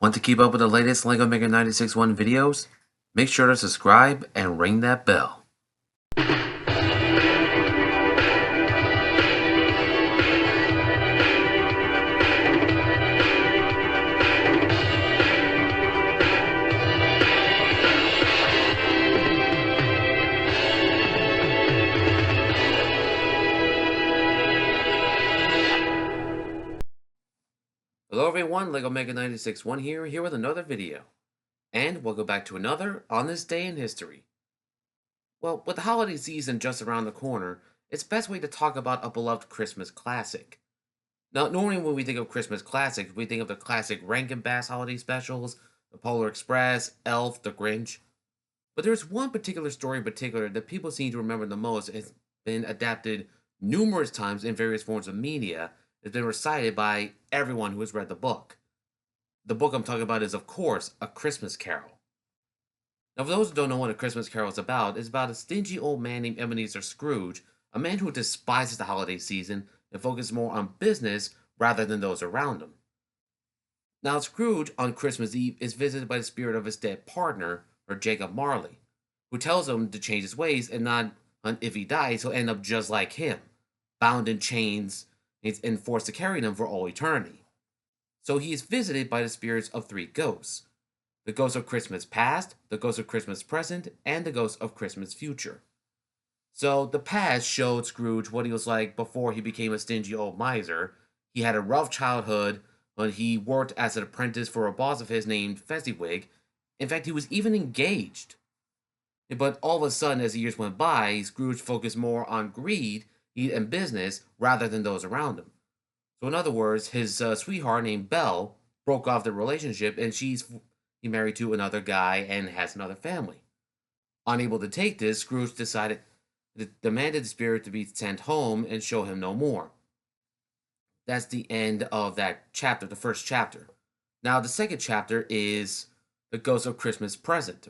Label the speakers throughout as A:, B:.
A: Want to keep up with the latest LEGO Mega 96.1 videos? Make sure to subscribe and ring that bell. Hello everyone, LEGO Mega 96.1 here with another video. And we'll go back to another On This Day in History. Well, with the holiday season just around the corner, it's best way to talk about a beloved Christmas classic. Now, normally when we think of Christmas classics, we think of the classic Rankin Bass holiday specials, the Polar Express, Elf, The Grinch. But there's one particular story in particular that people seem to remember the most. It's been adapted numerous times in various forms of media. It's been recited by everyone who has read the book. The book I'm talking about is, of course, A Christmas Carol. Now, for those who don't know what A Christmas Carol is about, it's about a stingy old man named Ebenezer Scrooge, a man who despises the holiday season and focuses more on business rather than those around him. Now, Scrooge, on Christmas Eve, is visited by the spirit of his dead partner, or Jacob Marley, who tells him to change his ways and not, if he dies, he'll end up just like him, bound in chains and forced to carry them for all eternity. So he is visited by the spirits of three ghosts: the ghost of Christmas past, the ghost of Christmas present, and the ghost of Christmas future. So the past showed Scrooge what he was like before he became a stingy old miser. He had a rough childhood when he worked as an apprentice for a boss of his named Fezziwig. In fact, he was even engaged. But all of a sudden, as the years went by, Scrooge focused more on greed and business rather than those around him. So, in other words, his sweetheart named Belle broke off the relationship, and he married to another guy and has another family. Unable to take this, Scrooge demanded the spirit to be sent home and show him no more. That's the end of that chapter, the first chapter. Now, the second chapter is the Ghost of Christmas Present.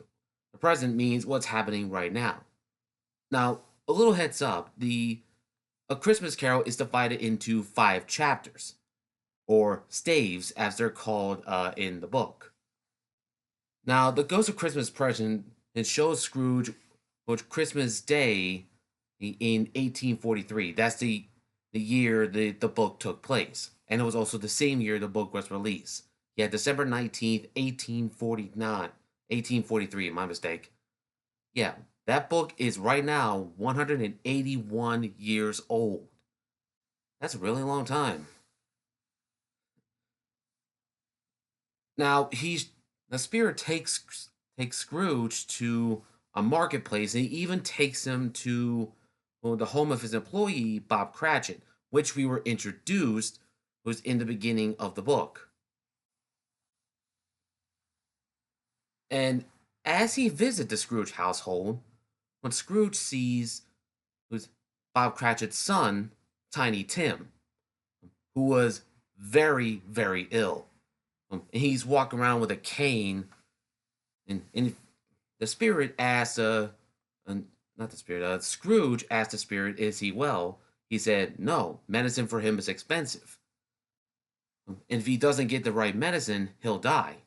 A: The present means what's happening right now. Now, a little heads up, A Christmas Carol is divided into 5 chapters, or staves as they're called in the book. Now, the Ghost of Christmas Present, it shows Scrooge with Christmas Day in 1843. That's the year the book took place. And it was also the same year the book was released. Yeah, December 19th, 1843, my mistake. Yeah, that book is right now 181 years old. That's a really long time. Now, the spirit takes Scrooge to a marketplace, and he even takes him to the home of his employee, Bob Cratchit, which we were introduced was in the beginning of the book. And as he visits the Scrooge household, when Scrooge sees who's Bob Cratchit's son, Tiny Tim, who was very, very ill. He's walking around with a cane, and the spirit asks, not the spirit, Scrooge asked the spirit, "Is he well?" He said, "No, medicine for him is expensive. And if he doesn't get the right medicine, he'll die."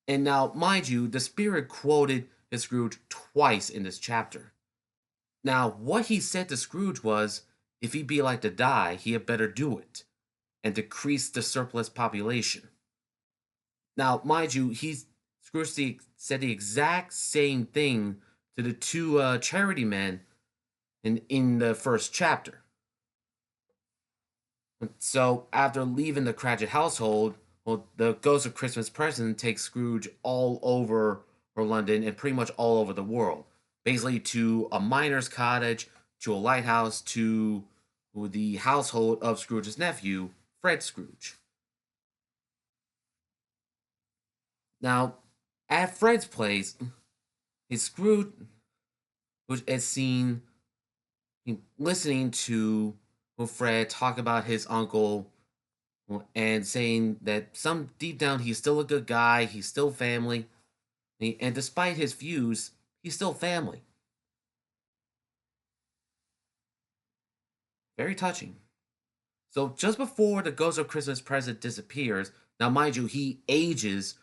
A: And now, mind you, the spirit quoted to Scrooge twice in this chapter. Now, what he said to Scrooge was, if he be like to die, he had better do it, and decrease the surplus population. Now, mind you, Scrooge said the exact same thing to the two charity men in the first chapter. So, after leaving the Cratchit household, well, the Ghost of Christmas Present takes Scrooge all over London and pretty much all over the world. Basically, to a miner's cottage, to a lighthouse, to the household of Scrooge's nephew, Fred Scrooge. Now, at Fred's place, Scrooge is seen listening to Fred talk about his uncle and saying that some deep down he's still a good guy, he's still family, and despite his views, he's still family. Very touching. So just before the Ghost of Christmas Present disappears, Now, mind you, he ages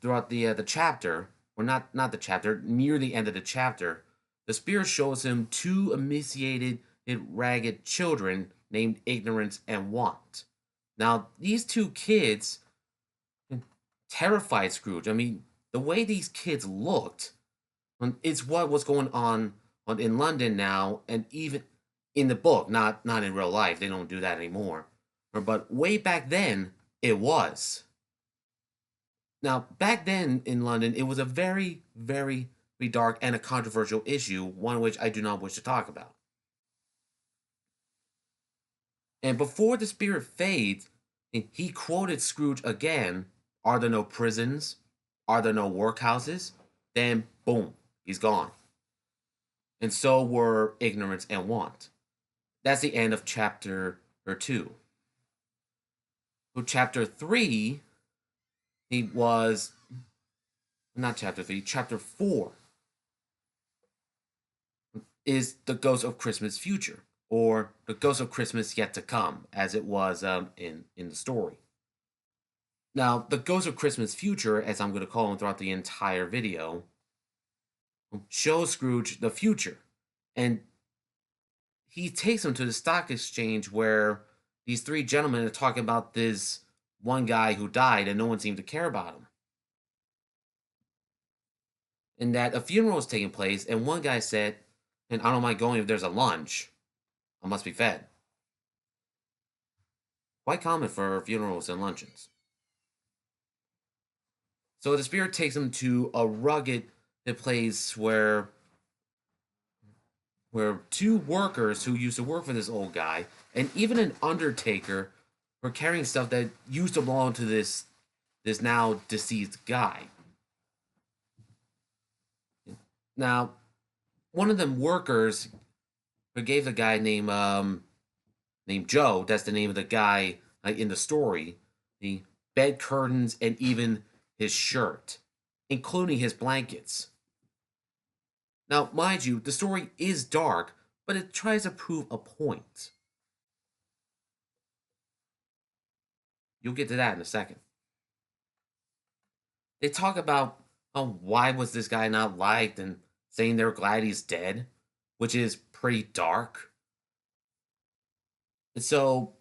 A: throughout the chapter, or not the chapter, near the end of the chapter. The spirit shows him two emaciated and ragged children named Ignorance and Want. Now, these two kids terrified Scrooge. I mean, the way these kids looked, it's what was going on in London now, and even in the book, not in real life. They don't do that anymore. But way back then, it was. Now, back then in London, it was a very, very dark and a controversial issue, one which I do not wish to talk about. And before the spirit fades, he quoted Scrooge again. Are there no prisons? Are there no workhouses? Then, boom, he's gone. And so were Ignorance and Want. That's the end of chapter or 2. So chapter 3, he was not chapter 3, chapter 4 is the Ghost of Christmas Future, or the Ghost of Christmas Yet to Come, as it was in the story. Now, the Ghost of Christmas Future, as I'm going to call him throughout the entire video, shows Scrooge the future, and he takes him to the stock exchange where these three gentlemen are talking about this one guy who died and no one seemed to care about him. And that a funeral was taking place, and one guy said, and I don't mind going if there's a lunch. I must be fed. Quite common for funerals and luncheons. So the spirit takes him to a rugged place where two workers who used to work for this old guy, and even an undertaker, were carrying stuff that used to belong to this now deceased guy. Now, one of them workers gave the guy named Joe. That's the name of the guy in the story. The bed curtains and even his shirt, including his blankets. Now, mind you, the story is dark, but it tries to prove a point. You'll get to that in a second. They talk about why was this guy not liked and saying they're glad he's dead, which is pretty dark. And so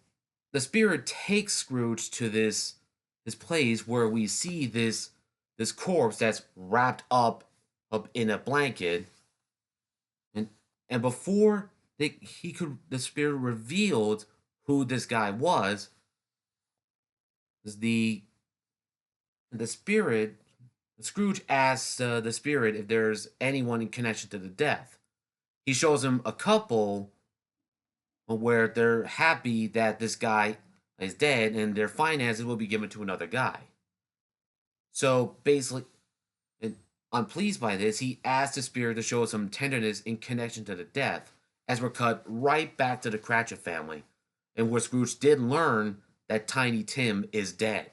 A: the spirit takes Scrooge to this place where we see this corpse that's wrapped up in a blanket, and before the spirit revealed who this guy was, the spirit, Scrooge asks the spirit if there's anyone in connection to the death. He shows him a couple where they're happy that this guy is dead and their finances will be given to another guy. So basically, unpleased by this, he asked the spirit to show some tenderness in connection to the death, as we're cut right back to the Cratchit family, and where Scrooge did learn that Tiny Tim is dead.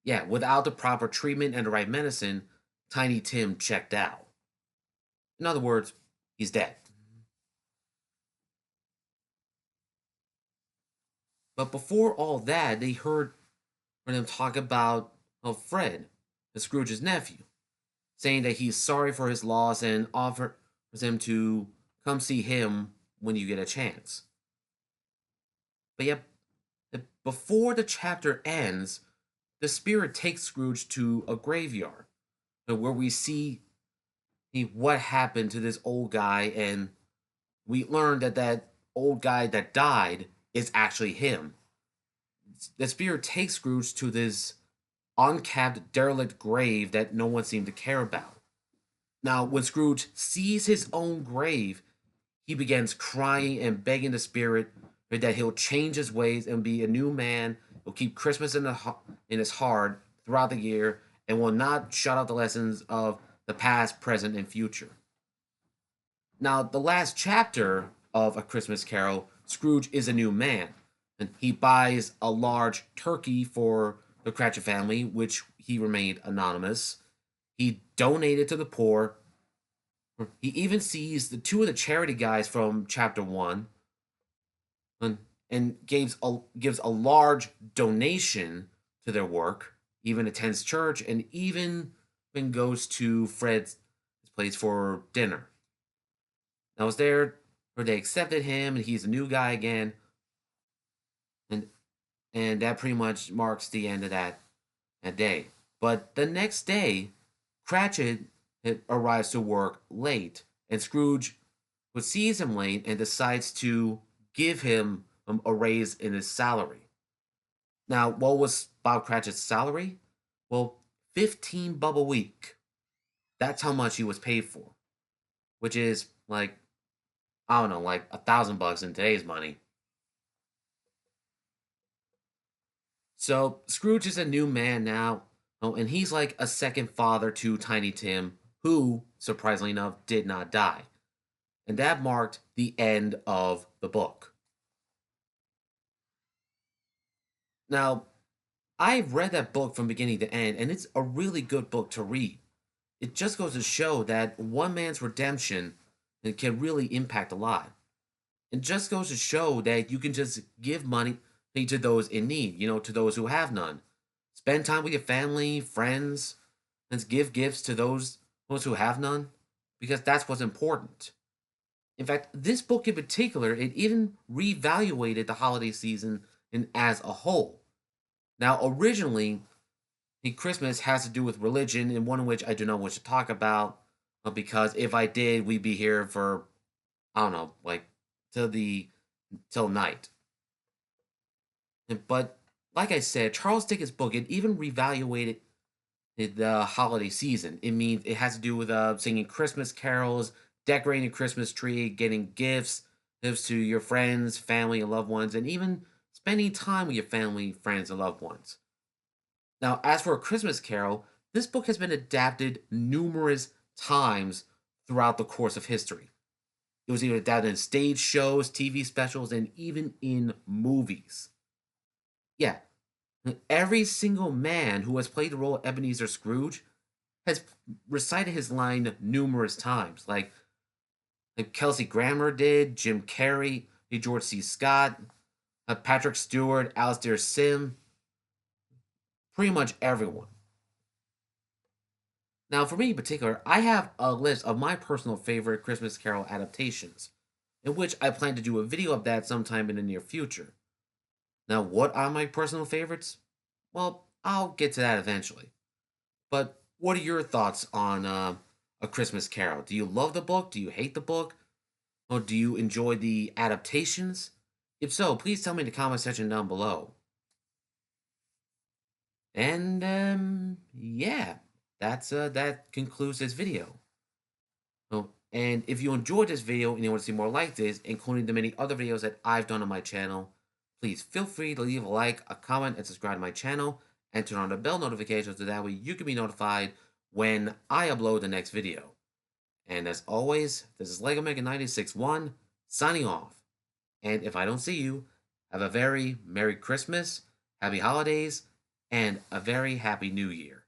A: Yeah, without the proper treatment and the right medicine, Tiny Tim checked out. In other words, he's dead. But before all that, they heard them talk about Fred, Scrooge's nephew, saying that he's sorry for his loss and offers him to come see him when you get a chance. But yet, before the chapter ends, the spirit takes Scrooge to a graveyard where we see what happened to this old guy, and we learn that old guy that died is actually him. The spirit takes Scrooge to this uncapped, derelict grave that no one seemed to care about. Now, when Scrooge sees his own grave, he begins crying and begging the spirit that he'll change his ways and be a new man. He'll keep Christmas in his heart throughout the year and will not shut out the lessons of the past, present, and future. Now, the last chapter of A Christmas Carol, Scrooge is a new man, and he buys a large turkey for the Cratchit family, which he remained anonymous. He donated to the poor. He even sees the two of the charity guys from chapter 1, and gives a large donation to their work, even attends church, and even goes to Fred's place for dinner. I was there where they accepted him, and he's a new guy again, and that pretty much marks the end of that day. But the next day, Cratchit arrives to work late, and Scrooge sees him late and decides to give him a raise in his salary. Now, what was Bob Cratchit's salary? Well, 15 bub a week. That's how much he was paid for, which is like, I don't know, like $1,000 in today's money. So Scrooge is a new man now, and he's like a second father to Tiny Tim, who, surprisingly enough, did not die. And that marked the end of the book. Now, I've read that book from beginning to end, and it's a really good book to read. It just goes to show that one man's redemption can really impact a lot. It just goes to show that you can just give money to those in need, to those who have none. Spend time with your family, friends, and give gifts to those who have none, because that's what's important. In fact, this book in particular, it even reevaluated the holiday season as a whole. Now, originally, Christmas has to do with religion, and one in which I do not wish to talk about, because if I did, we'd be here for, I don't know, like till night. But like I said, Charles Dickens' book, it even reevaluated the holiday season. It means it has to do with singing Christmas carols, decorating a Christmas tree, getting gifts to your friends, family, and loved ones, and even spending time with your family, friends, and loved ones. Now, as for A Christmas Carol, this book has been adapted numerous times throughout the course of history. It was either adapted in stage shows, TV specials, and even in movies. Yeah, every single man who has played the role of Ebenezer Scrooge has recited his line numerous times, like Kelsey Grammer did, Jim Carrey, George C. Scott, Patrick Stewart, Alistair Sim, pretty much everyone. Now, for me in particular, I have a list of my personal favorite Christmas Carol adaptations, in which I plan to do a video of that sometime in the near future. Now, what are my personal favorites? Well, I'll get to that eventually. But what are your thoughts on A Christmas Carol? Do you love the book? Do you hate the book? Or do you enjoy the adaptations? If so, please tell me in the comment section down below. And yeah, that concludes this video. Oh, and if you enjoyed this video and you want to see more like this, including the many other videos that I've done on my channel, please feel free to leave a like, a comment, and subscribe to my channel, and turn on the bell notifications so that way you can be notified when I upload the next video. And as always, this is Lego Mega 961 signing off. And if I don't see you, have a very Merry Christmas, Happy Holidays, and a very Happy New Year.